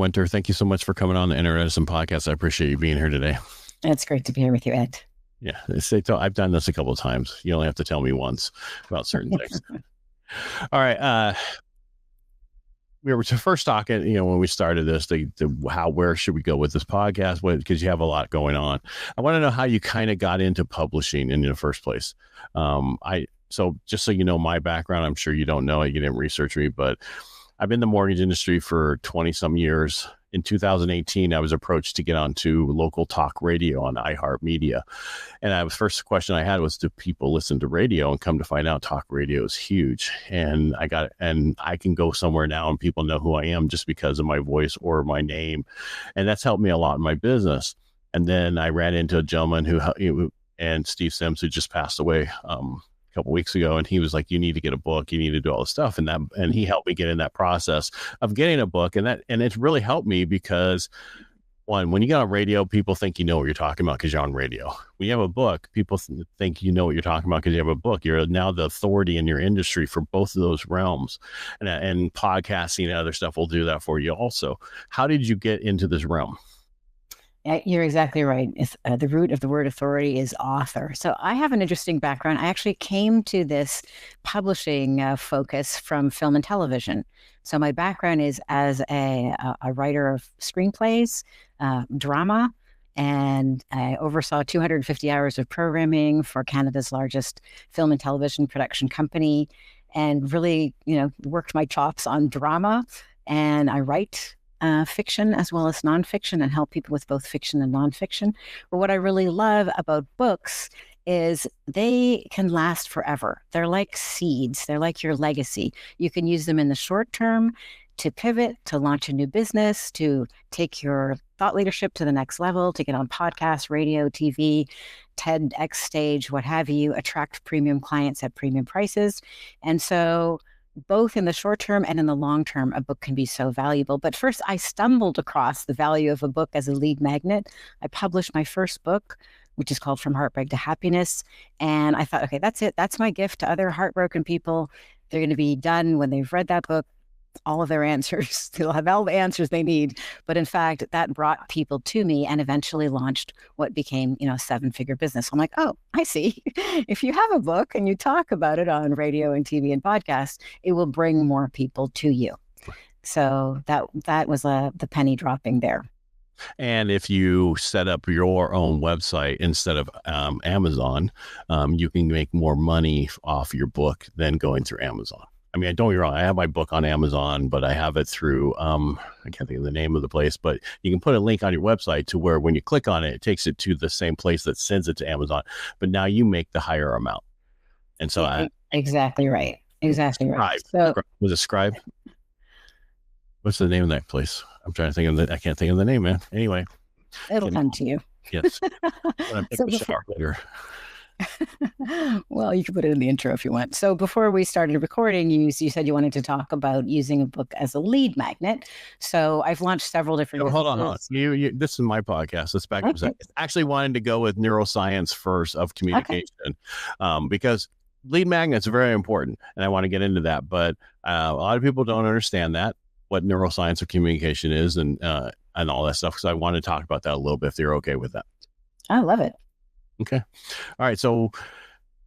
Winter. Thank you so much for coming on the Inner Edison Podcast. I appreciate you being here today. It's great to be here with you, Ed. Yeah, I've done this a couple of times. You only have to tell me once about certain things. All right. We were first talking, when we started this, where should we go with this podcast? Because you have a lot going on. I want to know how you kind of got into publishing in the first place. So just so you know my background, I'm sure you don't know it, you didn't research me, but I've been in the mortgage industry for 20 some years. In 2018, I was approached to get onto local talk radio on iHeartMedia. And the first question I had was, do people listen to radio? And come to find out, talk radio is huge. And I can go somewhere now and people know who I am just because of my voice or my name. And that's helped me a lot in my business. And then I ran into a gentleman and Steve Sims, who just passed away a couple of weeks ago, and he was like, you need to get a book, you need to do all this stuff, and he helped me get in that process of getting a book, and it's really helped me because when you get on radio, people think you know what you're talking about because you're on radio. When you have a book, people think you know what you're talking about because you have a book. You're now the authority in your industry for both of those realms, and podcasting and other stuff will do that for you also. How did you get into this realm? You're exactly right. The root of the word authority is author. So I have an interesting background. I actually came to this publishing focus from film and television. So my background is as a writer of screenplays, drama, and I oversaw 250 hours of programming for Canada's largest film and television production company, and really, worked my chops on drama. And I write fiction as well as nonfiction and help people with both fiction and nonfiction. But what I really love about books is they can last forever. They're like seeds. They're like your legacy. You can use them in the short term to pivot, to launch a new business, to take your thought leadership to the next level, to get on podcasts, radio, TV, TEDx stage, what have you, attract premium clients at premium prices. And so both in the short term and in the long term, a book can be so valuable. But first, I stumbled across the value of a book as a lead magnet. I published my first book, which is called From Heartbreak to Happiness. And I thought, okay, that's it. That's my gift to other heartbroken people. They're going to be done when they've read that book. All of their answers, they'll have all the answers they need. But in fact, that brought people to me and eventually launched what became, a 7-figure business. I'm like, oh, I see. If you have a book and you talk about it on radio and TV and podcasts, it will bring more people to you. So that was the penny dropping there. And if you set up your own website instead of Amazon, you can make more money off your book than going through Amazon. I mean, don't get me wrong, I have my book on Amazon, but I have it through, I can't think of the name of the place, but you can put a link on your website to where when you click on it, it takes it to the same place that sends it to Amazon. But now you make the higher amount. And so Exactly right. Exactly right. So, was it Scribe? What's the name of that place? I'm trying to think of I can't think of the name, man. Anyway. It'll come to you. Yes. I'm taking a shower later. Well, you can put it in the intro if you want. So before we started recording, you said you wanted to talk about using a book as a lead magnet. So I've launched several different. Hold on. You, this is my podcast. Let's back up a second. Actually wanted to go with neuroscience first of communication, because lead magnets are very important, and I want to get into that. But a lot of people don't understand what neuroscience of communication is, and all that stuff. So I want to talk about that a little bit if you're okay with that. I love it. Okay. All right. So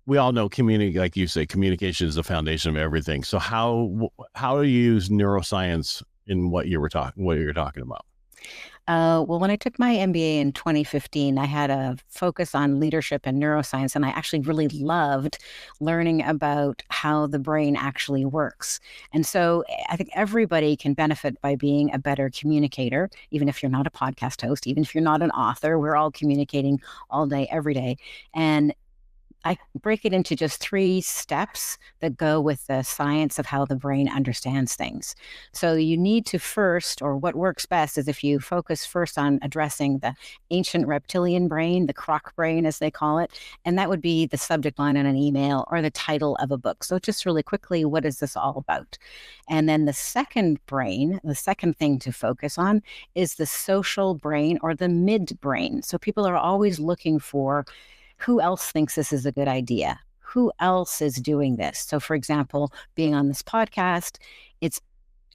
we all know like you say, communication is the foundation of everything. So how do you use neuroscience in what you're talking about? Well, when I took my MBA in 2015, I had a focus on leadership and neuroscience, and I actually really loved learning about how the brain actually works. And so I think everybody can benefit by being a better communicator, even if you're not a podcast host, even if you're not an author. We're all communicating all day, every day. And I break it into just 3 steps that go with the science of how the brain understands things. So you need to first, or what works best is if you focus first on addressing the ancient reptilian brain, the croc brain, as they call it, and that would be the subject line on an email or the title of a book. So just really quickly, what is this all about? And then the second brain, the second thing to focus on is the social brain or the midbrain. So people are always looking for who else thinks this is a good idea? Who else is doing this? So for example, being on this podcast, it's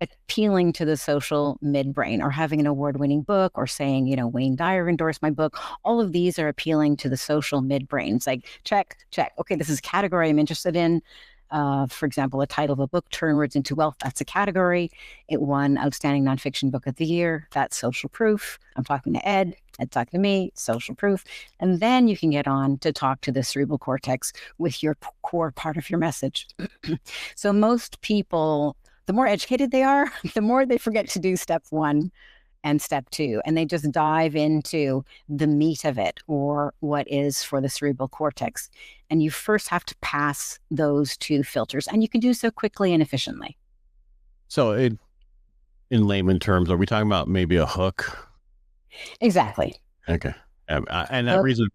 appealing to the social midbrain, or having an award-winning book, or saying, Wayne Dyer endorsed my book. All of these are appealing to the social midbrain. It's like, check. Okay, this is a category I'm interested in. For example, a title of a book, Turn Words into Wealth, that's a category. It won Outstanding Nonfiction Book of the Year. That's social proof. I'm talking to Ed talking to me, social proof. And then you can get on to talk to the cerebral cortex with your core part of your message. So most people, the more educated they are, the more they forget to do step 1 and step 2, and they just dive into the meat of it, or what is for the cerebral cortex. And you first have to pass those 2 filters, and you can do so quickly and efficiently. So in layman terms, are we talking about maybe a hook? Exactly. Okay. And that reason,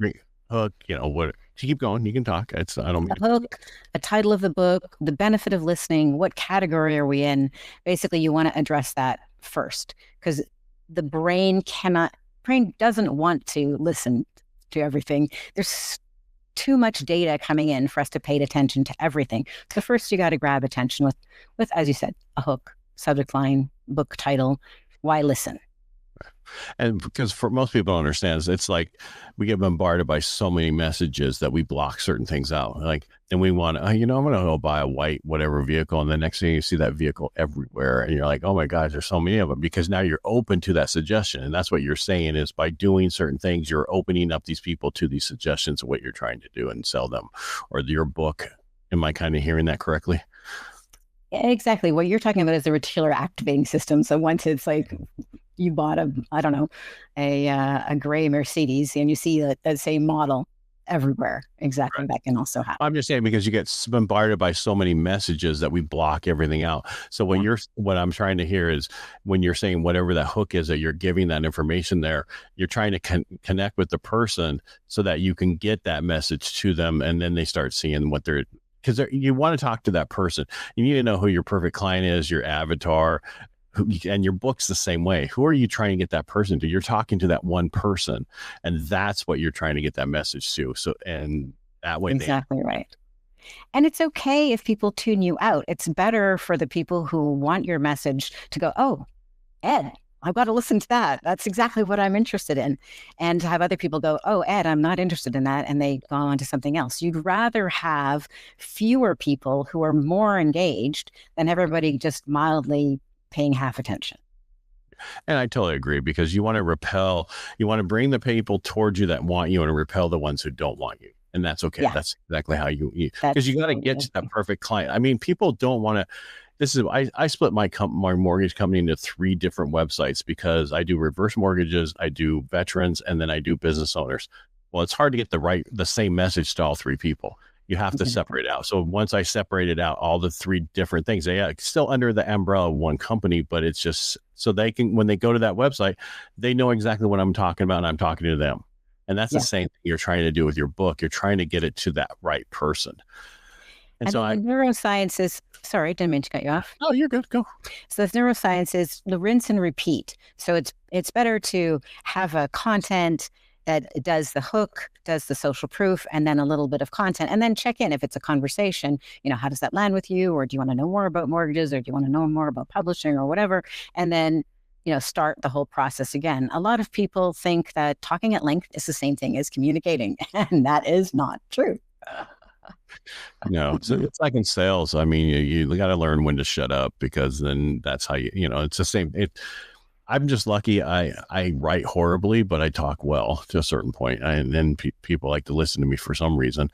hook, what, keep going, you can talk. I don't mean a hook, a title of the book, the benefit of listening, what category are we in? Basically, you want to address that first, because the brain doesn't want to listen to everything. There's too much data coming in for us to pay attention to everything. So first you got to grab attention with, as you said, a hook, subject line, book title. Why listen? And because for most people understand, it's like we get bombarded by so many messages that we block certain things out. Like, then we want to, I'm going to go buy a white whatever vehicle, and the next thing you see that vehicle everywhere, and you're like, oh my gosh, there's so many of them, because now you're open to that suggestion. And that's what you're saying, is by doing certain things, you're opening up these people to these suggestions of what you're trying to do and sell them, or your book. Am I kind of hearing that correctly? Exactly. What you're talking about is the reticular activating system. So once it's like you bought a gray Mercedes, and you see that same model everywhere. Exactly. Right. That can also happen. I'm just saying, because you get bombarded by so many messages that we block everything out. So when what I'm trying to hear is, when you're saying whatever that hook is that you're giving that information there, you're trying to connect with the person so that you can get that message to them, and then they start seeing what they're, because you want to talk to that person. You need to know who your perfect client is, your avatar, and your book's the same way. Who are you trying to get that person to? You're talking to that one person, and that's what you're trying to get that message to. So, and that way. Exactly right. And it's okay if people tune you out. It's better for the people who want your message to go, oh, Ed, I've got to listen to that. That's exactly what I'm interested in. And to have other people go, oh, Ed, I'm not interested in that, and they go on to something else. You'd rather have fewer people who are more engaged than everybody just mildly paying half attention. And I totally agree, because you want to bring the people towards you that want you, and repel the ones who don't want you. And that's okay. Yeah. That's exactly how because you got to get to that perfect client. I mean, people don't want to. I split my mortgage company into 3 different websites, because I do reverse mortgages, I do veterans, and then I do business owners. Well, it's hard to get the same message to all 3 people. You have to separate out. So once I separated out all the 3 different things, they are still under the umbrella of one company, but it's just so they can, when they go to that website, they know exactly what I'm talking about, and I'm talking to them. And that's the same thing you're trying to do with your book. You're trying to get it to that right person. And so neuroscience is, sorry, didn't mean to cut you off. Oh, you're good. Go. So neuroscience is the rinse and repeat. So it's better to have a content that does the hook, does the social proof, and then a little bit of content, and then check in if it's a conversation. How does that land with you? Or do you want to know more about mortgages, or do you want to know more about publishing, or whatever? And then, start the whole process again. A lot of people think that talking at length is the same thing as communicating, and that is not true. No, it's like in sales. I mean, you got to learn when to shut up, because then that's how it's the same. I'm just lucky. I write horribly, but I talk well to a certain point, and then people like to listen to me for some reason.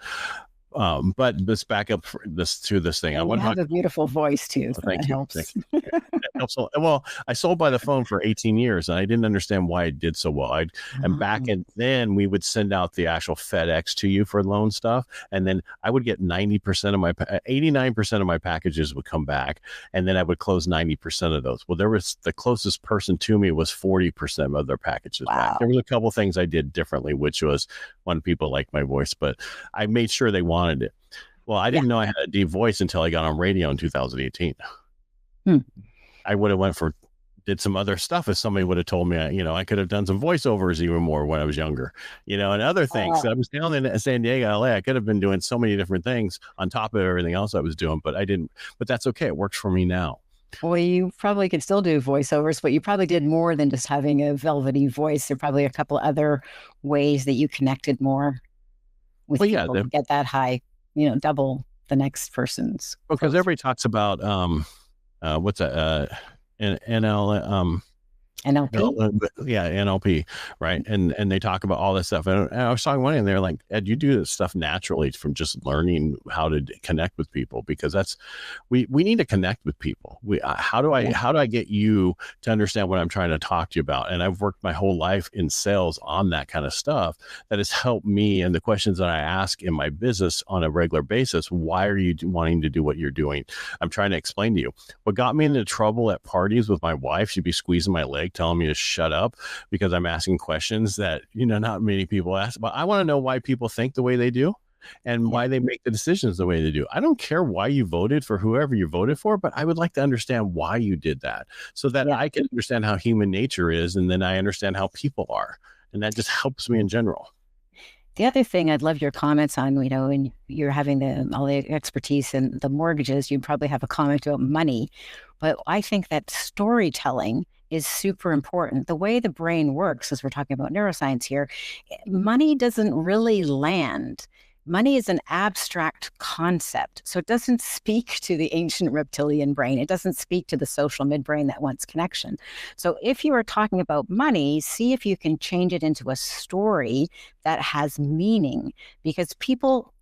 But let's back up to this thing. You have a beautiful voice too. So thank you. Helps. It helps. Well, I sold by the phone for 18 years, and I didn't understand why I did so well. And back then we would send out the actual FedEx to you for loan stuff, and then I would get 89% of my packages would come back, and then I would close 90% of those. Well, the closest person to me was 40% of their packages back. There was a couple things I did differently, which was, one, people liked my voice, but I made sure they wanted it. Well, I didn't know I had a deep voice until I got on radio in 2018. I would have did some other stuff if somebody would have told me, I could have done some voiceovers even more when I was younger, and other things. I was down in San Diego, LA. I could have been doing so many different things on top of everything else I was doing, but I didn't. But that's okay. It works for me now. Well, you probably could still do voiceovers, but you probably did more than just having a velvety voice. There are probably a couple other ways that you connected more with Well, yeah, people to get that high, double the next person's because profile. everybody talks about what's that NL NLP? yeah, NLP, right? And they talk about all this stuff. And I was talking one day, and they're like, Ed, you do this stuff naturally from just learning how to connect with people, because that's we need to connect with people. How do I get you to understand what I'm trying to talk to you about? And I've worked my whole life in sales on that kind of stuff that has helped me. And the questions that I ask in my business on a regular basis: why are you wanting to do what you're doing? I'm trying to explain to you. What got me into trouble at parties with my wife, she'd be squeezing my leg, telling me to shut up because I'm asking questions that, not many people ask. But I want to know why people think the way they do and why they make the decisions the way they do. I don't care why you voted for whoever you voted for, but I would like to understand why you did that, so that I can understand how human nature is, and then I understand how people are. And that just helps me in general. The other thing I'd love your comments on, when you're having all the expertise in the mortgages, you probably have a comment about money, but I think that storytelling is super important. The way the brain works, as we're talking about neuroscience here, money doesn't really land. Money is an abstract concept. So it doesn't speak to the ancient reptilian brain. It doesn't speak to the social midbrain that wants connection. So if you are talking about money, see if you can change it into a story that has meaning, because people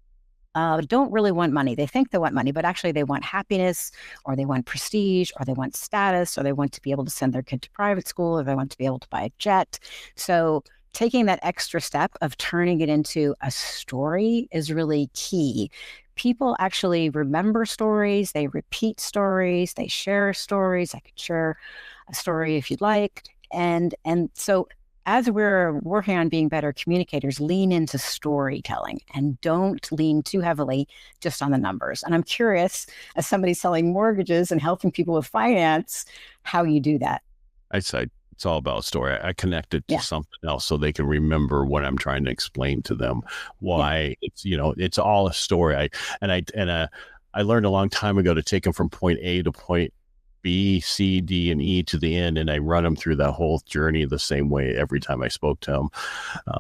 don't really want money. They think they want money, but actually they want happiness, or they want prestige, or they want status, or they want to be able to send their kid to private school, or they want to be able to buy a jet. So taking that extra step of turning it into a story is really key. People actually remember stories, they repeat stories, they share stories. I could share a story if you'd like. And so as we're working on being better communicators, lean into storytelling and don't lean too heavily just on the numbers. And I'm curious, as somebody selling mortgages and helping people with finance, how you do that. I say it's all about story. I connect it to something else so they can remember what I'm trying to explain to them. Why it's all a story. I learned a long time ago to take them from point A to point B, C, D, and E to the end, and I run them through that whole journey the same way every time I spoke to them,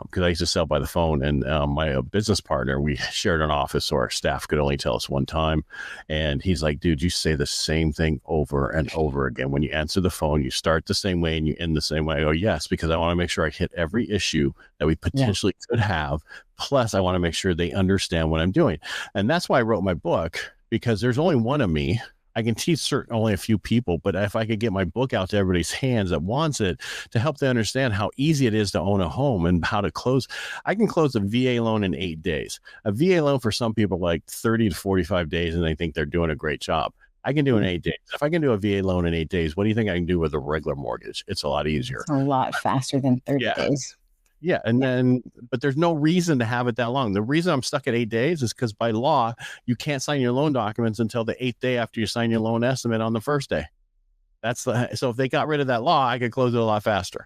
because I used to sell by the phone, and my business partner, we shared an office, so our staff could only tell us one time, and he's like, dude, you say the same thing over and over again. When you answer the phone, you start the same way and you end the same way. I go, yes, because I want to make sure I hit every issue that we potentially could have, plus I want to make sure they understand what I'm doing. And that's why I wrote my book, because there's only one of me. I can teach only a few people, but if I could get my book out to everybody's hands that wants it, to help them understand how easy it is to own a home and how to close. I can close a VA loan in 8 days. A VA loan for some people like 30 to 45 days, and they think they're doing a great job. I can do it in 8 days. If I can do a VA loan in 8 days, what do you think I can do with a regular mortgage? It's a lot easier. It's a lot faster than 30 days. Yeah. And then, but there's no reason to have it that long. The reason I'm stuck at 8 days is because by law, you can't sign your loan documents until the 8th day after you sign your loan estimate on the first day. So if they got rid of that law, I could close it a lot faster,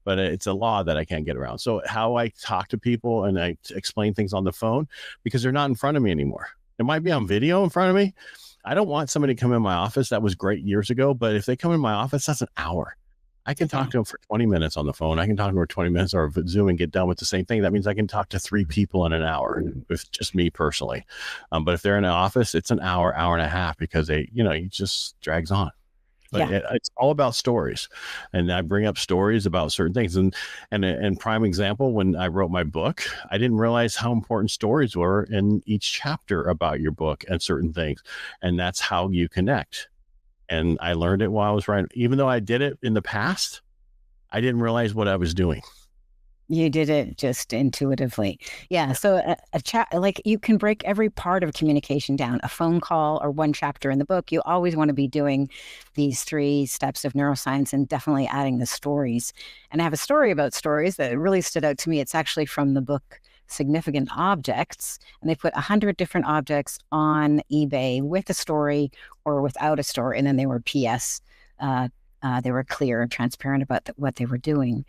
but it's a law that I can't get around. So how I talk to people and I explain things on the phone, because they're not in front of me anymore. It might be on video in front of me. I don't want somebody to come in my office. That was great years ago, but if they come in my office, that's an hour. I can talk to them for 20 minutes on the phone. I can talk to them for 20 minutes or Zoom and get done with the same thing. That means I can talk to 3 people in an hour with just me personally. But if they're in an office, it's an hour, hour and a half, because it just drags on. But it's all about stories. And I bring up stories about certain things. And prime example, when I wrote my book, I didn't realize how important stories were in each chapter about your book and certain things. And that's how you connect. And I learned it while I was writing. Even though I did it in the past, I didn't realize what I was doing. You did it just intuitively. Yeah. So a chat, like, you can break every part of communication down. A phone call or one chapter in the book, you always want to be doing these 3 steps of neuroscience and definitely adding the stories. And I have a story about stories that really stood out to me. It's actually from the book Significant Objects, and they put 100 different objects on eBay with a story or without a story, and then they were PS. They were clear and transparent about what they were doing,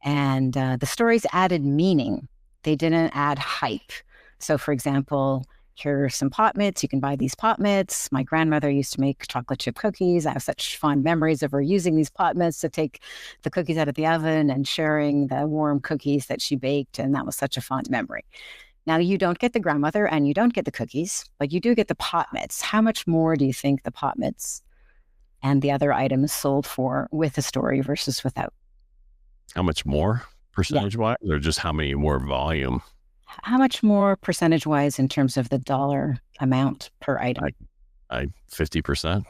and the stories added meaning. They didn't add hype. So, for example, here are some pot mitts. You can buy these pot mitts. My grandmother used to make chocolate chip cookies. I have such fond memories of her using these pot mitts to take the cookies out of the oven and sharing the warm cookies that she baked. And that was such a fond memory. Now, you don't get the grandmother and you don't get the cookies, but you do get the pot mitts. How much more do you think the pot mitts and the other items sold for with a story versus without? How much more percentage-wise, or just how many more volume? How much more percentage-wise in terms of the dollar amount per item? 50%.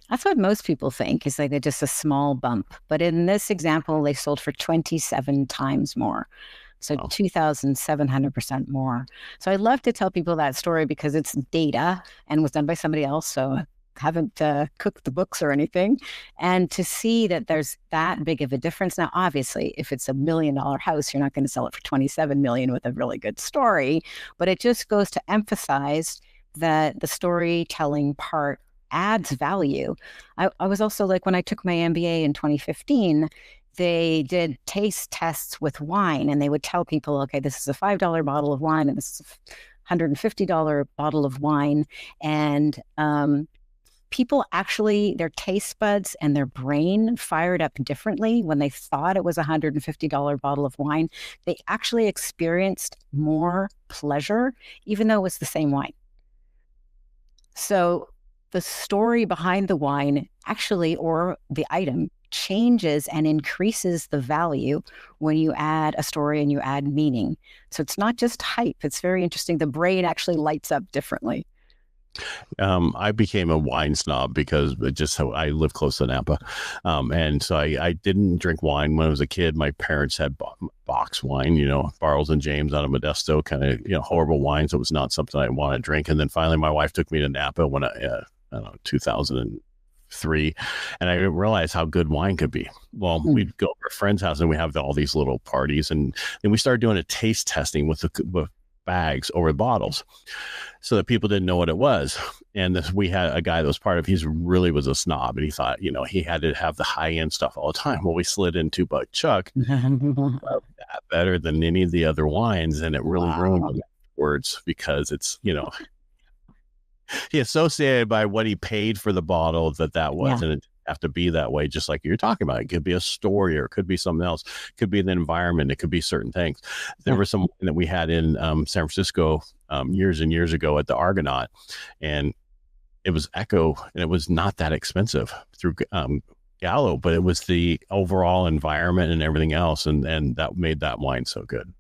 That's what most people think, is like just a small bump. But in this example, they sold for 27 times more. So 2,700% more. So I love to tell people that story because it's data and was done by somebody else. So I haven't cooked the books or anything. And to see that there's that big of a difference. Now, obviously, if it's $1 million house, you're not going to sell it for 27 million with a really good story. But it just goes to emphasize that the storytelling part adds value. I was also like, when I took my MBA in 2015, they did taste tests with wine, and they would tell people, okay, this is a $5 bottle of wine and this is a $150 bottle of wine. And people actually, their taste buds and their brain fired up differently when they thought it was a $150 bottle of wine. They actually experienced more pleasure, even though it was the same wine. So the story behind the wine actually, or the item, changes and increases the value when you add a story and you add meaning. So it's not just hype. It's very interesting. The brain actually lights up differently. I became a wine snob because I live close to Napa. And so I didn't drink wine when I was a kid. My parents had box wine, Barrels and James out of Modesto, kind of, horrible wine. So it was not something I wanted to drink. And then finally my wife took me to Napa when I don't know, 2003, and I didn't realize how good wine could be. Well, we'd go to a friend's house and we have all these little parties, and then we started doing a taste testing with bags over bottles so that people didn't know what it was. And we had a guy that was part of, he really was a snob, and he thought, he had to have the high-end stuff all the time. Well, we slid in 2 Buck Chuck that better than any of the other wines, and it really ruined the words because it's, he associated by what he paid for the bottle that was, and it didn't have to be that way. Just like you're talking about, it could be a story, or it could be something else. It could be the environment. It could be certain things. There was some that we had in San Francisco years and years ago at the Argonaut, and it was Echo, and it was not that expensive through Gallo, but it was the overall environment and everything else, and that made that wine so good.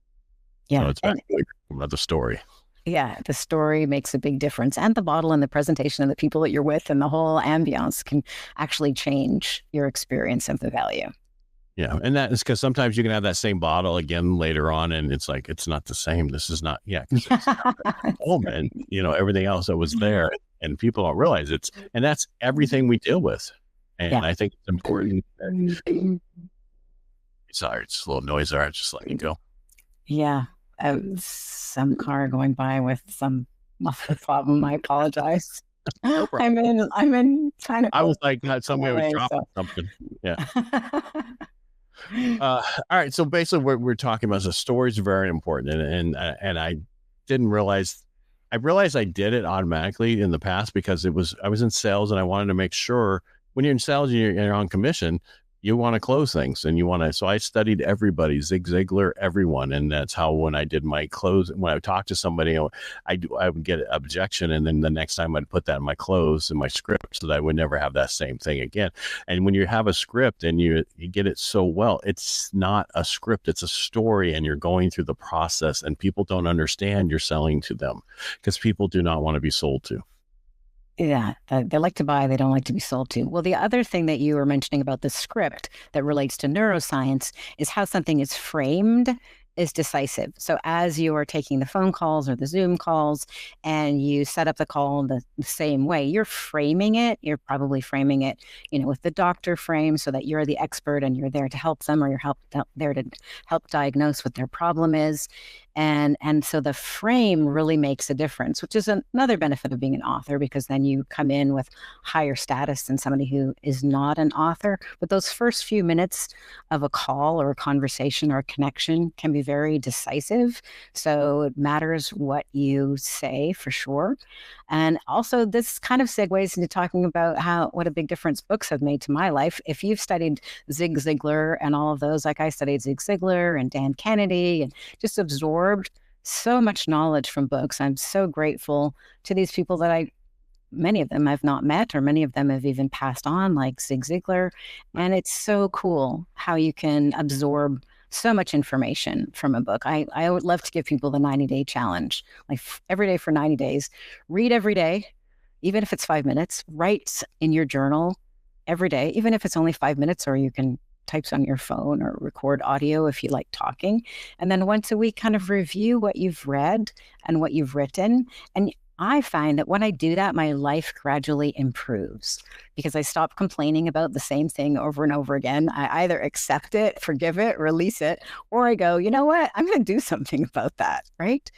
So it's actually another story. Yeah, the story makes a big difference, and the bottle and the presentation of the people that you're with and the whole ambiance can actually change your experience of the value. Yeah, and that is because sometimes you can have that same bottle again later on, and it's like, it's not the same. This is not, it's not moment, everything else that was there, and people don't realize and that's everything we deal with. And I think it's important. Sorry, it's a little noise. I'm just letting you go. Yeah. Some car going by with some muffler problem. I apologize. No problem. I'm in kind of. I was like, somebody was dropping something. Yeah. All right. So basically, what we're talking about is the story is very important, and I didn't realize. I realized I did it automatically in the past because I was in sales, and I wanted to make sure when you're in sales and you're on commission, you want to close things, and so I studied everybody, Zig Ziglar, everyone. And that's how, when I did my close, when I talked to somebody, I would get an objection. And then the next time I'd put that in my close, in my script, so that I would never have that same thing again. And when you have a script and you get it so well, it's not a script, it's a story, and you're going through the process, and people don't understand you're selling to them, because people do not want to be sold to. Yeah, they like to buy, they don't like to be sold to. Well, the other thing that you were mentioning about the script that relates to neuroscience is how something is framed is decisive. So as you are taking the phone calls or the Zoom calls and you set up the call the same way, you're framing it. You're probably framing it, with the doctor frame, so that you're the expert and you're there to help them, or you're there to help diagnose what their problem is. And so the frame really makes a difference, which is another benefit of being an author, because then you come in with higher status than somebody who is not an author. But those first few minutes of a call or a conversation or a connection can be very decisive. So it matters what you say, for sure. And also, this kind of segues into talking about what a big difference books have made to my life. If you've studied Zig Ziglar and all of those, like I studied Zig Ziglar and Dan Kennedy, and just absorbed so much knowledge from books. I'm so grateful to these people that many of them I've not met, or many of them have even passed on, like Zig Ziglar. And it's so cool how you can absorb so much information from a book. I would love to give people the 90-day challenge, like every day for 90 days, read every day, even if it's 5 minutes, write in your journal every day, even if it's only 5 minutes, or you can type on your phone or record audio if you like talking. And then once a week, kind of review what you've read and what you've written. And I find that when I do that, my life gradually improves, because I stop complaining about the same thing over and over again. I either accept it, forgive it, release it, or I go, you know what, I'm going to do something about that. Right.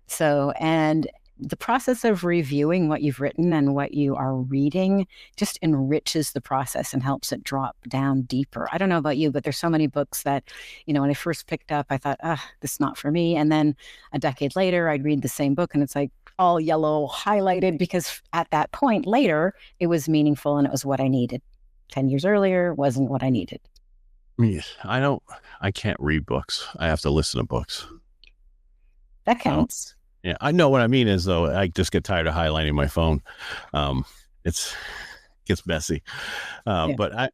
So, and the process of reviewing what you've written and what you are reading just enriches the process and helps it drop down deeper. I don't know about you, but there's so many books that, when I first picked up, I thought, this is not for me. And then a decade later, I'd read the same book and it's like all yellow highlighted, because at that point later, it was meaningful and it was what I needed. 10 years earlier wasn't what I needed. I can't read books. I have to listen to books. That counts. Yeah, I know what I mean is, though, I just get tired of highlighting my phone. It gets messy. But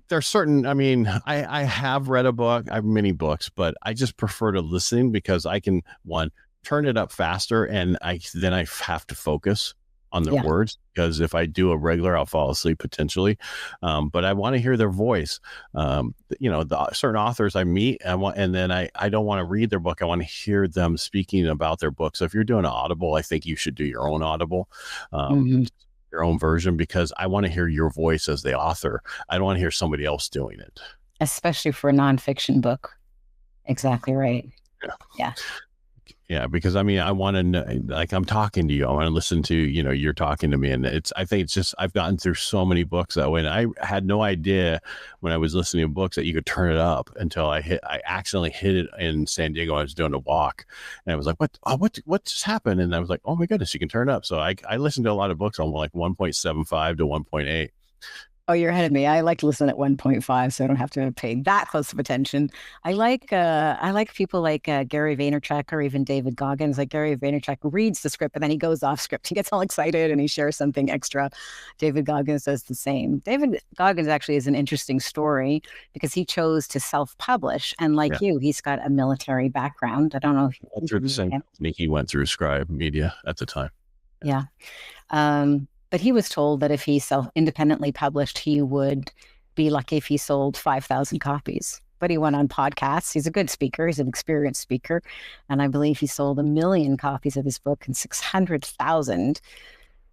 there's certain, I have read a book, I have many books, but I just prefer to listen, because I can, one, turn it up faster, and then I have to focus on the words, because if I do a regular, I'll fall asleep potentially. But I want to hear their voice. The certain authors I meet, and then I don't want to read their book. I want to hear them speaking about their book. So if you're doing an Audible, I think you should do your own Audible, your own version, because I want to hear your voice as the author. I don't want to hear somebody else doing it. Especially for a nonfiction book. Exactly right. Yeah. Yeah, because I want to know, like, I'm talking to you. I want to listen to, you're talking to me. And I think it's just, I've gotten through so many books that way. And I had no idea when I was listening to books that you could turn it up, until I accidentally hit it in San Diego. I was doing a walk, and I was like, what just happened? And I was like, oh my goodness, you can turn it up. So I listened to a lot of books on like 1.75 to 1.8. Oh, you're ahead of me. I like to listen at 1.5, so I don't have to pay that close of attention. I like people like Gary Vaynerchuk, or even David Goggins. Like, Gary Vaynerchuk reads the script, and then he goes off script. He gets all excited and he shares something extra. David Goggins does the same. David Goggins actually is an interesting story, because he chose to self-publish, and like you, he's got a military background. I don't know if he went through the same company. He went through Scribe Media at the time. Yeah. But he was told that if he independently published, he would be lucky if he sold 5,000 copies. But he went on podcasts. He's a good speaker. He's an experienced speaker. And I believe he sold 1 million copies of his book, and 600,000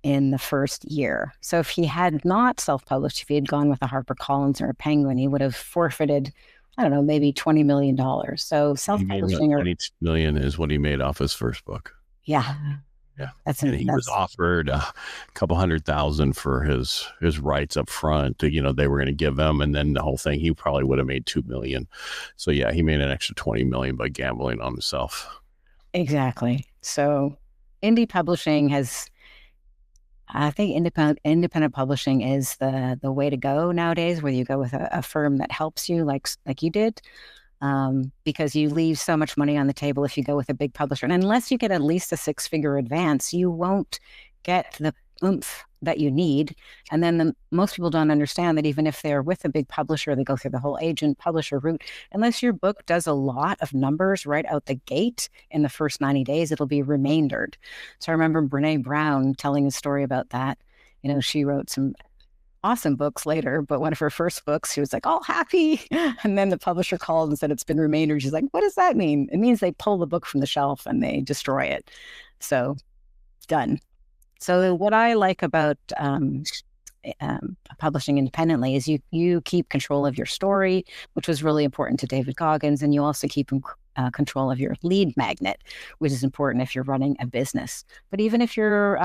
in the first year. So if he had not self-published, if he had gone with a HarperCollins or a Penguin, he would have forfeited, I don't know, maybe $20 million. So self-publishing, $22 million is what he made off his first book. Yeah. Yeah, was offered a couple $100,000 for his rights up front. They were going to give him, and then the whole thing, he probably would have made $2 million. So yeah, he made an extra $20 million by gambling on himself. Exactly. So indie publishing I think independent publishing is the way to go nowadays, where you go with a firm that helps you, like you did. Because you leave so much money on the table if you go with a big publisher. And unless you get at least a 6-figure advance, you won't get the oomph that you need. And then most people don't understand that even if they're with a big publisher, they go through the whole agent publisher route. Unless your book does a lot of numbers right out the gate in the first 90 days, it'll be remaindered. So I remember Brene Brown telling a story about that. She wrote some awesome books later, but one of her first books, she was like all happy, and then the publisher called and said it's been remaindered. She's like, what does that mean? It means they pull the book from the shelf and they destroy it. So done. So what I like about publishing independently is you keep control of your story, which was really important to David Goggins, and you also keep control of your lead magnet, which is important if you're running a business. But even if you're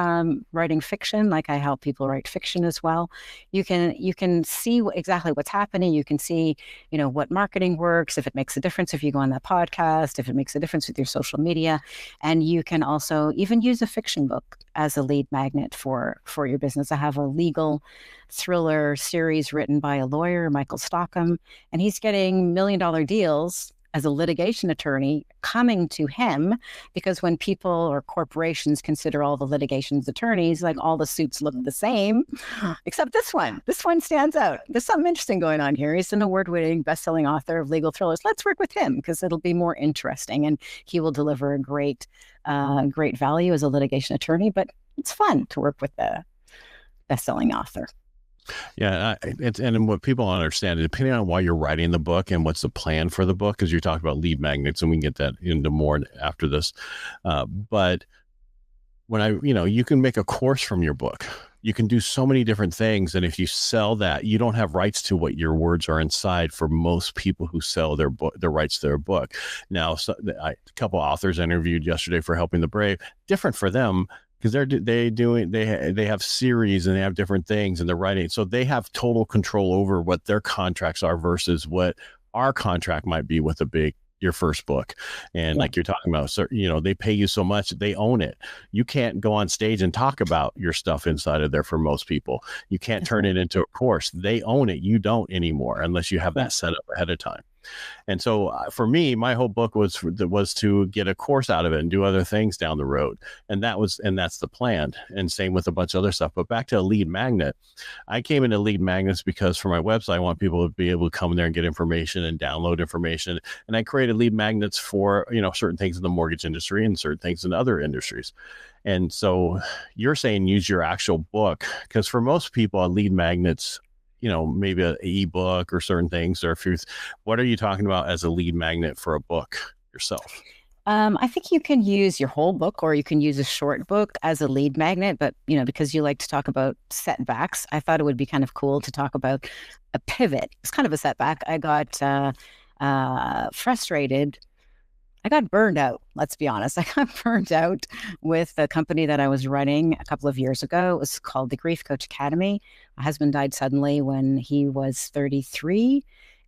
writing fiction, like I help people write fiction as well, you can see exactly what's happening. You can see, what marketing works, if it makes a difference, if you go on that podcast, if it makes a difference with your social media. And you can also even use a fiction book as a lead magnet for your business. I have a legal thriller series written by a lawyer, Michael Stockham, and he's getting $1 million deals as a litigation attorney coming to him, because when people or corporations consider all the litigation's attorneys, like all the suits look the same, except this one. This one stands out. There's something interesting going on here. He's an award-winning, best-selling author of legal thrillers. Let's work with him because it'll be more interesting, and he will deliver a great value as a litigation attorney. But it's fun to work with the best-selling author. Yeah, and what people don't understand, depending on why you're writing the book and what's the plan for the book, because you talked about lead magnets, and we can get that into more after this. But when you can make a course from your book. You can do so many different things, and if you sell that, you don't have rights to what your words are inside. For most people who sell their rights to their book. Now, a couple authors interviewed yesterday for Helping the Brave. Different for them, because they have series and they have different things and they're writing, so they have total control over what their contracts are versus what our contract might be with your first book. And like you're talking about, so, they pay you so much, they own it. You can't go on stage and talk about your stuff inside of there. For most people, you can't turn it into a course. They own it. You don't anymore, unless you have that set up ahead of time. And so for me, my whole book was to get a course out of it and do other things down the road. And that's the plan. And same with a bunch of other stuff. But back to a lead magnet, I came into lead magnets because for my website, I want people to be able to come in there and get information and download information. And I created lead magnets for, certain things in the mortgage industry and certain things in other industries. And so you're saying use your actual book, because for most people, lead magnets, maybe an ebook or certain things, or what are you talking about as a lead magnet for a book yourself? I think you can use your whole book, or you can use a short book as a lead magnet. But, because you like to talk about setbacks, I thought it would be kind of cool to talk about a pivot. It's kind of a setback. I got frustrated. I got burned out. Let's be honest. I got burned out with the company that I was running a couple of years ago. It was called the Grief Coach Academy. My husband died suddenly when he was 33.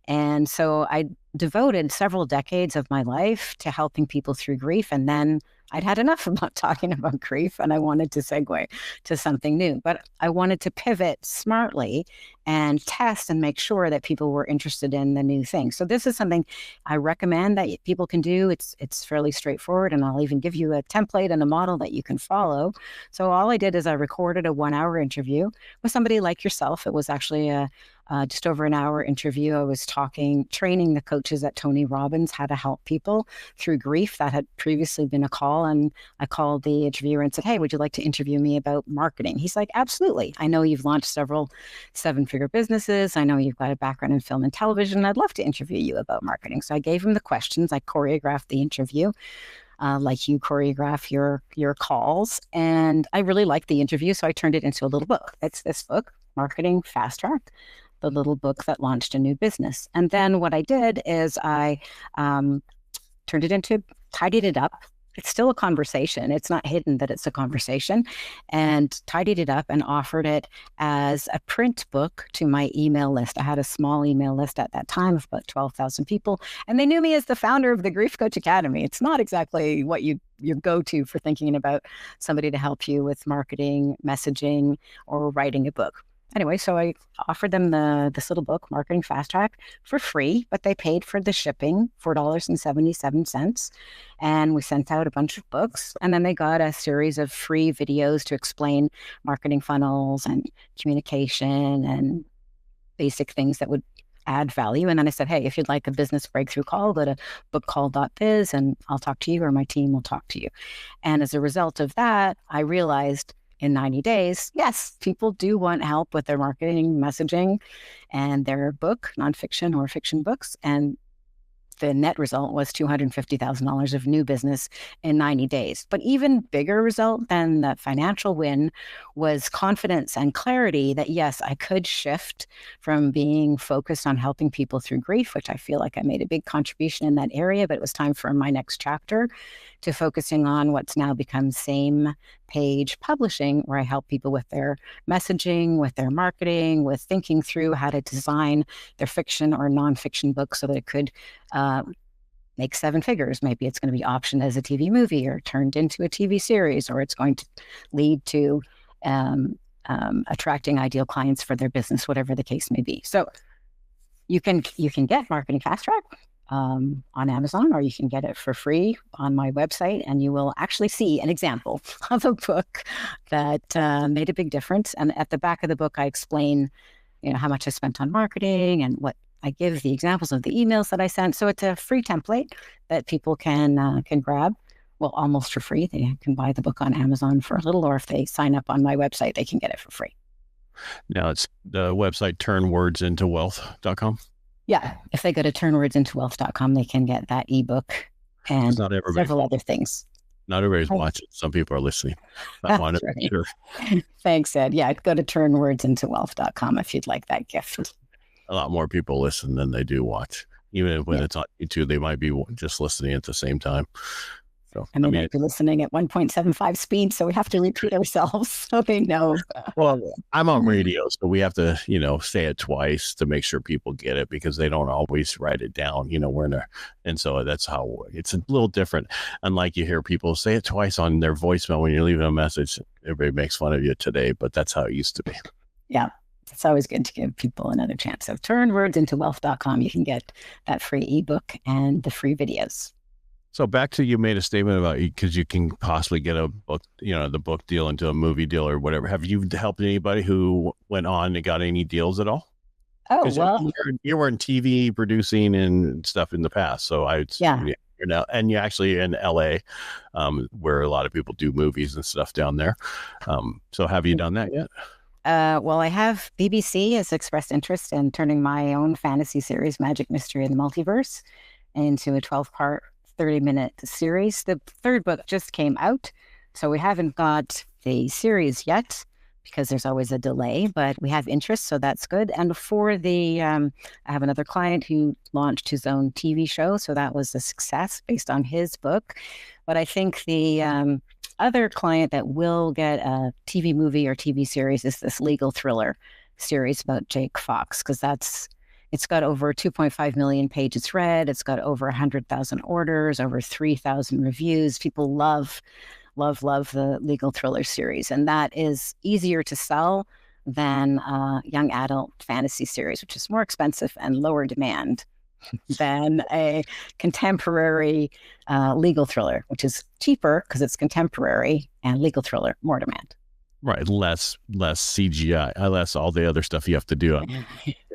And so I devoted several decades of my life to helping people through grief. And then I'd had enough about talking about grief, and I wanted to segue to something new. But I wanted to pivot smartly and test and make sure that people were interested in the new thing. So this is something I recommend that people can do. It's fairly straightforward, and I'll even give you a template and a model that you can follow. So all I did is I recorded a 1-hour interview with somebody like yourself. It was actually just over an hour interview. I was training the coaches at Tony Robbins how to help people through grief. That had previously been a call, and I called the interviewer and said, "Hey, would you like to interview me about marketing?" He's like, "Absolutely. I know you've launched several 7-figure businesses. I know you've got a background in film and television. I'd love to interview you about marketing." So I gave him the questions. I choreographed the interview. Like you choreograph your calls. And I really liked the interview, so I turned it into a little book. It's this book, Marketing Fast Track, the little book that launched a new business. And then what I did is I tidied it up. It's still a conversation. It's not hidden that it's a conversation, and tidied it up and offered it as a print book to my email list. I had a small email list at that time of about 12,000 people, and they knew me as the founder of the Grief Coach Academy. It's not exactly what you go to for thinking about somebody to help you with marketing, messaging, or writing a book. Anyway, so I offered them this little book, Marketing Fast Track, for free, but they paid for the shipping, $4.77. And we sent out a bunch of books. And then they got a series of free videos to explain marketing funnels and communication and basic things that would add value. And then I said, "Hey, if you'd like a business breakthrough call, go to bookcall.biz and I'll talk to you, or my team will talk to you." And as a result of that, I realized in 90 days, yes, people do want help with their marketing, messaging, and their book, nonfiction or fiction books. And the net result was $250,000 of new business in 90 days. But even bigger result than the financial win was confidence and clarity that, yes, I could shift from being focused on helping people through grief, which I feel like I made a big contribution in that area, but it was time for my next chapter, to focusing on what's now become same page publishing, where I help people with their messaging, with their marketing, with thinking through how to design their fiction or nonfiction books so that it could make seven figures. Maybe it's going to be optioned as a TV movie or turned into a TV series, or it's going to lead to attracting ideal clients for their business, whatever the case may be. So you can get Marketing Fast Track on Amazon, or you can get it for free on my website, and you will actually see an example of a book that made a big difference. And at the back of the book, I explain, how much I spent on marketing and what I give the examples of the emails that I sent. So it's a free template that people can grab. Well, almost for free. They can buy the book on Amazon for a little, or if they sign up on my website, they can get it for free. Now it's the website turnwordsintowealth.com. Yeah. If they go to turnwordsintowealth.com, they can get that ebook and several other things. Not everybody's watching. Some people are listening. I want to be sure. Thanks, Ed. Yeah, go to turnwordsintowealth.com if you'd like that gift. A lot more people listen than they do watch. Even when it's on YouTube, they might be just listening at the same time. So, and they might be listening at 1.75 speed, so we have to repeat ourselves so they know. Well, I'm on radio, so we have to, say it twice to make sure people get it, because they don't always write it down. We're in there, and so that's how it's a little different. Unlike you hear people say it twice on their voicemail when you're leaving a message. Everybody makes fun of you today, but that's how it used to be. Yeah. It's always good to give people another chance. So turnwordsintowealth.com, you can get that free ebook and the free videos. So back to, you made a statement about, because you can possibly get a book, the book deal into a movie deal or whatever. Have you helped anybody who went on and got any deals at all? Oh, well, you were in TV producing and stuff in the past. So you're now, and you're actually in LA, where a lot of people do movies and stuff down there. So have you done that yet? Well, I have. BBC has expressed interest in turning my own fantasy series, Magic Mystery and the Multiverse, into a 12-part, 30-minute series. The third book just came out, so we haven't got the series yet because there's always a delay, but we have interest, so that's good. And for the, I have another client who launched his own TV show, so that was a success based on his book. But I think the other client that will get a TV movie or TV series is this legal thriller series about Jake Fox, because it's got over 2.5 million pages read. It's got over 100,000 orders, over 3,000 reviews. People love the legal thriller series. And that is easier to sell than a young adult fantasy series, which is more expensive and lower demand than a contemporary legal thriller, which is cheaper because it's contemporary, and legal thriller, more demand. Right. Less CGI, less all the other stuff you have to do.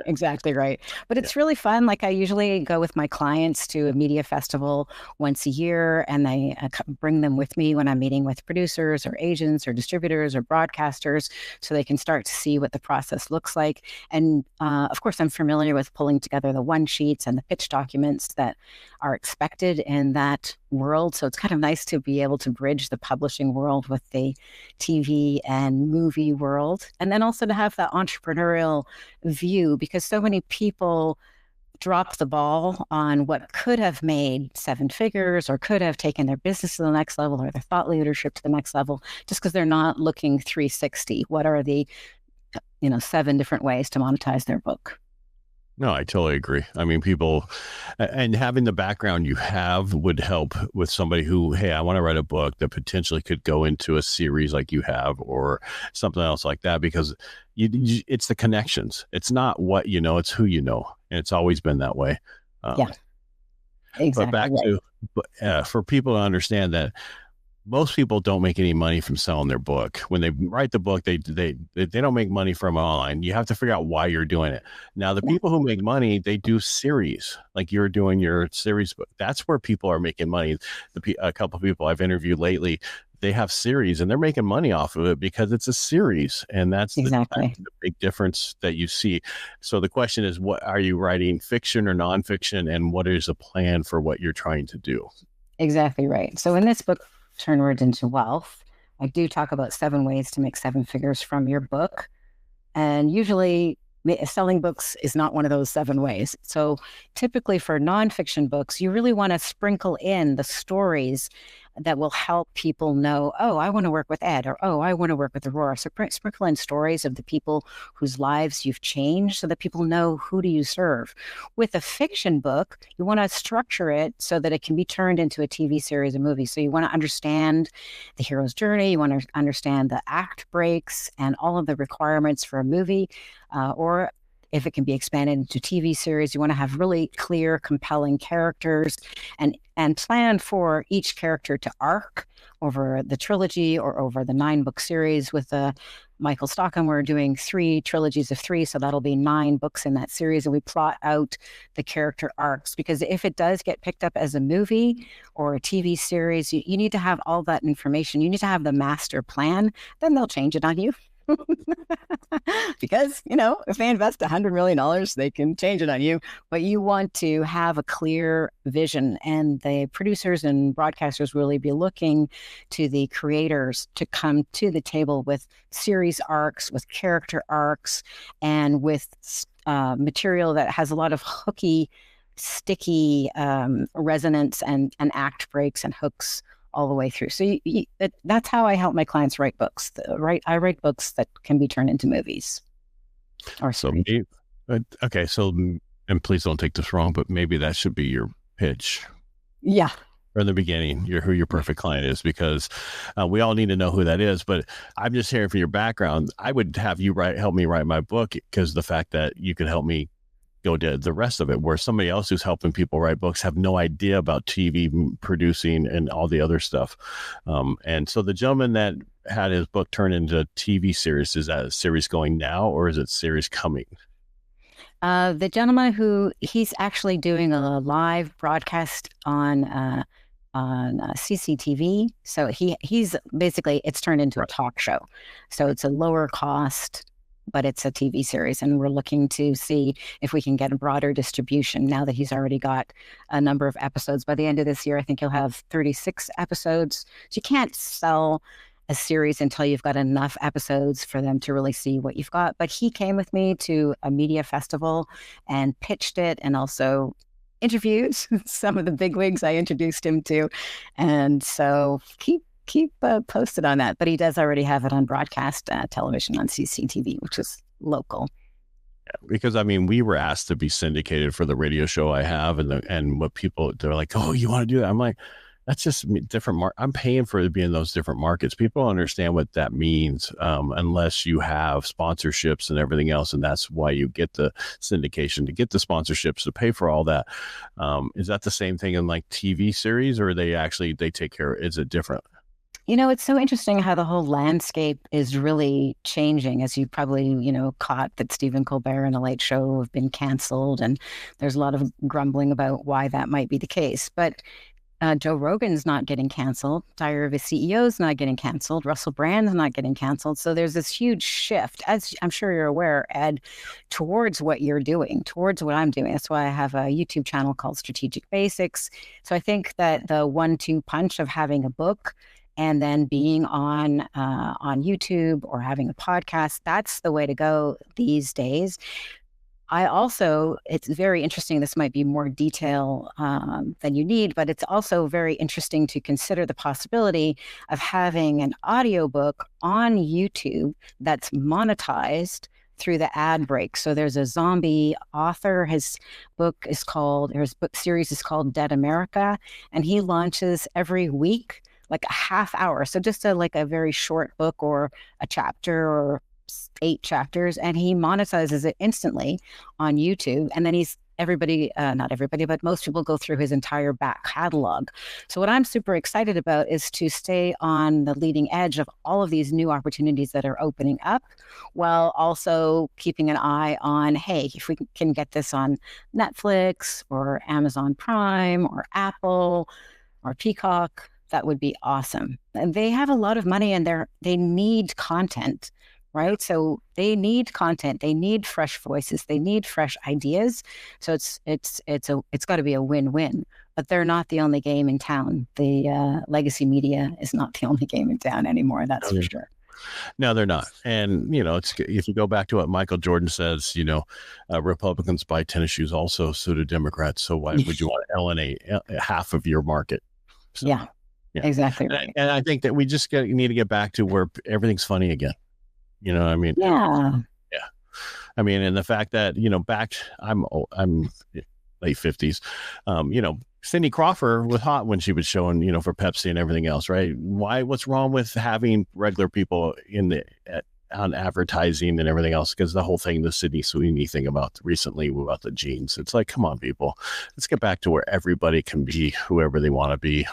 Exactly right. But it's really fun. Like, I usually go with my clients to a media festival once a year, and I bring them with me when I'm meeting with producers or agents or distributors or broadcasters, so they can start to see what the process looks like. And of course, I'm familiar with pulling together the one sheets and the pitch documents that are expected in that world. So it's kind of nice to be able to bridge the publishing world with the TV and movie world. And then also to have that entrepreneurial view, because so many people drop the ball on what could have made seven figures or could have taken their business to the next level or their thought leadership to the next level, just because they're not looking 360. What are the, 7 different ways to monetize their book? No, I totally agree. I mean, people, and having the background you have would help with somebody who, hey, I want to write a book that potentially could go into a series like you have, or something else like that, because it's the connections. It's not what you know, it's who you know. And it's always been that way. Yeah, exactly. But back to, for people to understand that most people don't make any money from selling their book. When they write the book, they don't make money from online. You have to figure out why you're doing it. Now, the people who make money, they do series, like you're doing your series book. That's where people are making money. A couple of people I've interviewed lately, they have series and they're making money off of it because it's a series, and that's Exactly. the big difference that you see. So the question is, what are you writing, fiction or nonfiction, and what is the plan for what you're trying to do? Exactly right. So in this book, Turn Words into Wealth, I do talk about 7 ways to make 7 figures from your book. And usually selling books is not one of those 7 ways. So typically for nonfiction books, you really want to sprinkle in the stories that will help people know, oh, I want to work with Ed, or oh, I want to work with Aurora. So sprinkle in stories of the people whose lives you've changed so that people know, who do you serve. With a fiction book, you want to structure it so that it can be turned into a TV series or movie. So you want to understand the hero's journey, you want to understand the act breaks and all of the requirements for a movie, or if it can be expanded into TV series, you want to have really clear, compelling characters and plan for each character to arc over the trilogy or over the 9-book series. With Michael Stockham, we're doing 3 trilogies of 3, so that'll be 9 books in that series, and we plot out the character arcs, because if it does get picked up as a movie or a TV series, you need to have all that information. You need to have the master plan. Then they'll change it on you. Because, if they invest $100 million, they can change it on you. But you want to have a clear vision, and the producers and broadcasters really be looking to the creators to come to the table with series arcs, with character arcs, and with material that has a lot of hooky, sticky resonance and act breaks and hooks all the way through. So that's how I help my clients write books. I write books that can be turned into movies. Or so okay. So, and please don't take this wrong, but maybe that should be your pitch. Yeah. From the beginning, who your perfect client is, because we all need to know who that is. But I'm just hearing from your background, I would have you help me write my book, because the fact that you could help me go to the rest of it, where somebody else who's helping people write books have no idea about TV producing and all the other stuff. And so the gentleman that had his book turned into a TV series, is that a series going now, or is it series coming? The gentleman he's actually doing a live broadcast on CCTV. So he's basically, it's turned into a talk show. So it's a lower cost, but it's a TV series, and we're looking to see if we can get a broader distribution now that he's already got a number of episodes. By the end of this year, I think he'll have 36 episodes. So you can't sell a series until you've got enough episodes for them to really see what you've got. But he came with me to a media festival and pitched it, and also interviewed some of the bigwigs I introduced him to. And so keep posted on that. But he does already have it on broadcast television on CCTV, which is local. Yeah, because we were asked to be syndicated for the radio show I have, and what people, they're like, oh, you want to do that? I'm like, that's just different. I'm paying for it to be in those different markets. People don't understand what that means unless you have sponsorships and everything else. And that's why you get the syndication, to get the sponsorships, to pay for all that. Is that the same thing in like TV series, or they take care of it? Is it different? It's so interesting how the whole landscape is really changing, as you probably, caught that Stephen Colbert and The Late Show have been canceled. And there's a lot of grumbling about why that might be the case. But Joe Rogan's not getting canceled. Diary of a CEO's not getting canceled. Russell Brand's not getting canceled. So there's this huge shift, as I'm sure you're aware, Ed, towards what you're doing, towards what I'm doing. That's why I have a YouTube channel called Strategic Basics. So I think that the 1-2 punch of having a book and then being on YouTube or having a podcast, that's the way to go these days. It's very interesting. This might be more detail than you need, but it's also very interesting to consider the possibility of having an audiobook on YouTube that's monetized through the ad break. So there's a zombie author. His book series is called Dead America, and he launches every week, like a half hour. So just a very short book or a chapter or 8 chapters, and he monetizes it instantly on YouTube. And then he's everybody, not everybody, but most people go through his entire back catalog. So what I'm super excited about is to stay on the leading edge of all of these new opportunities that are opening up, while also keeping an eye on, hey, if we can get this on Netflix or Amazon Prime or Apple or Peacock, that would be awesome. And they have a lot of money and they need content, right? So they need content, they need fresh voices, they need fresh ideas. So it's got to be a win-win. But they're not the only game in town. The legacy media is not the only game in town anymore. That's for sure. No, they're not. And, it's, if you go back to what Michael Jordan says, Republicans buy tennis shoes also, so do Democrats. So why would you want to alienate half of your market? So, yeah, exactly right. And I think that we just need to get back to where everything's funny again. You know what I mean? Yeah. Yeah. I mean, and the fact that, I'm late 50s, Cindy Crawford was hot when she was showing, for Pepsi and everything else, right? What's wrong with having regular people on advertising and everything else? Because the whole thing, the Sydney Sweeney thing recently about the jeans, it's like, come on, people, let's get back to where everybody can be whoever they want to be.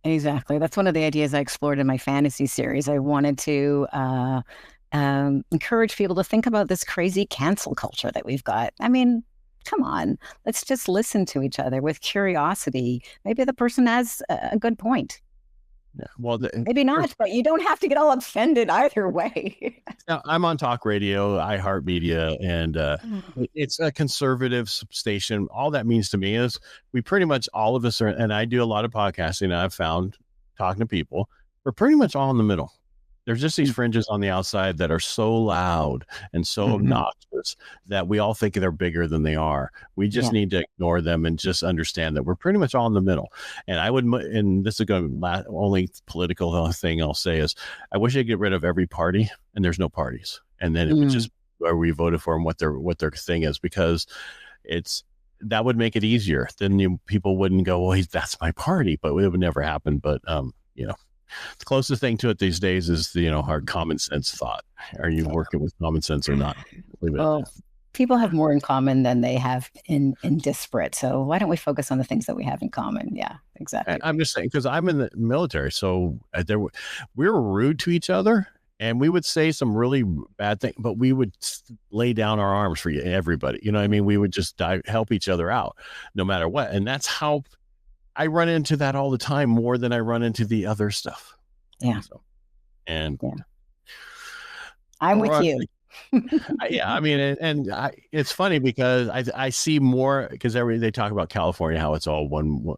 Exactly. That's one of the ideas I explored in my fantasy series. I wanted to encourage people to think about this crazy cancel culture that we've got. I mean, come on, let's just listen to each other with curiosity. Maybe the person has a good point. Yeah, well, maybe not, but you don't have to get all offended either way. I'm on talk radio, iHeartMedia, and it's a conservative station. All that means to me is we pretty much, all of us are, and I do a lot of podcasting, and I've found, talking to people, we're pretty much all in the middle. There's just these fringes on the outside that are so loud and so obnoxious that we all think they're bigger than they are. We just need to ignore them and just understand that we're pretty much all in the middle. And and this is going to only political thing I'll say is, I wish I'd get rid of every party and there's no parties. And then it would just where we voted for them, what their thing is, because that would make it easier. Then people wouldn't go, well, that's my party, but it would never happen. But, the closest thing to it these days is our common sense thought. Are you working with common sense or not? Well, people have more in common than they have in disparate. So why don't we focus on the things that we have in common? Yeah, exactly. And I'm just saying, because I'm in the military, so we were rude to each other, and we would say some really bad things, but we would lay down our arms for everybody. You know what I mean? We would just help each other out no matter what. And that's how I run into that all the time, more than I run into the other stuff. Yeah. I'm with you. Yeah. I mean, it's funny because I see more, because they talk about California, how it's all one,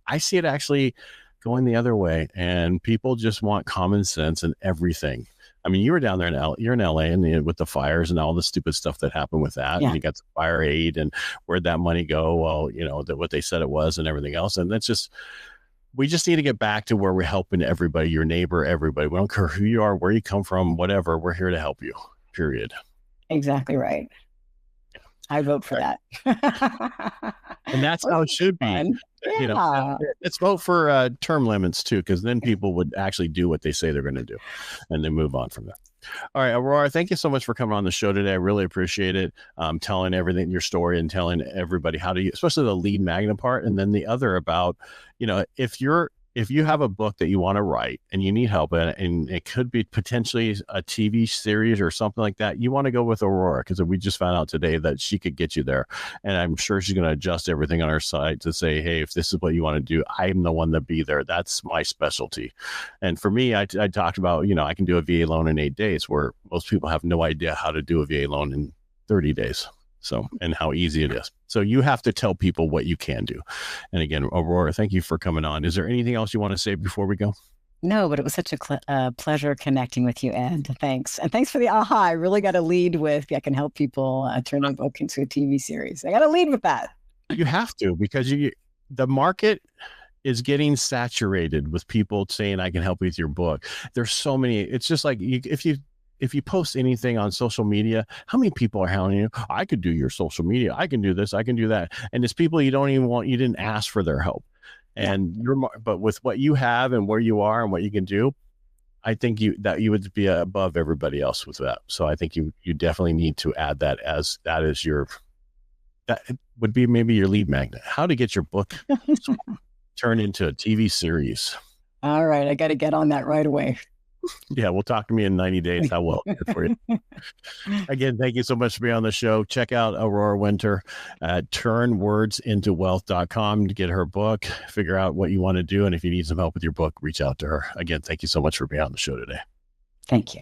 I see it actually going the other way, and people just want common sense in everything. I mean, you were down there you're in LA, and with the fires and all the stupid stuff that happened with that, and you got the fire aid, and where'd that money go? Well, what they said it was, and everything else. And we just need to get back to where we're helping everybody, your neighbor, everybody. We don't care who you are, where you come from, whatever. We're here to help you, period. Exactly right. I vote for that. And that's how it should be. Yeah. Let's vote for term limits too, because then people would actually do what they say they're going to do, and then move on from there. All right, Aurora, thank you so much for coming on the show today. I really appreciate it. Telling everything, your story, and telling everybody how to, especially the lead magnet part, and then the other about, if you have a book that you want to write and you need help, and it could be potentially a TV series or something like that, you want to go with Aurora, because we just found out today that she could get you there. And I'm sure she's going to adjust everything on her site to say, hey, if this is what you want to do, I'm the one to be there. That's my specialty. And for me, I talked about, I can do a VA loan in 8 days, where most people have no idea how to do a VA loan in 30 days. So, and how easy it is. So you have to tell people what you can do. And again, Aurora, thank you for coming on. Is there anything else you want to say before we go? No, but it was such a pleasure connecting with you, Ed. Thanks. And thanks for the aha. I really got to lead with, I can help people turn a book into a TV series. I got to lead with that. You have to, because the market is getting saturated with people saying, I can help you with your book. There's so many. It's just like, if you post anything on social media, how many people are hounding you? I could do your social media. I can do this. I can do that. And it's people you don't even want, you didn't ask for their help. And but with what you have and where you are and what you can do, I think you would be above everybody else with that. So I think you definitely need to add that, as that is your that would be maybe your lead magnet. How to get your book turned into a TV series. All right. I got to get on that right away. Yeah, well, talk to me in 90 days. How well for you. Again, thank you so much for being on the show. Check out Aurora Winter at turnwordsintowealth.com to get her book, figure out what you want to do. And if you need some help with your book, reach out to her. Again, thank you so much for being on the show today. Thank you.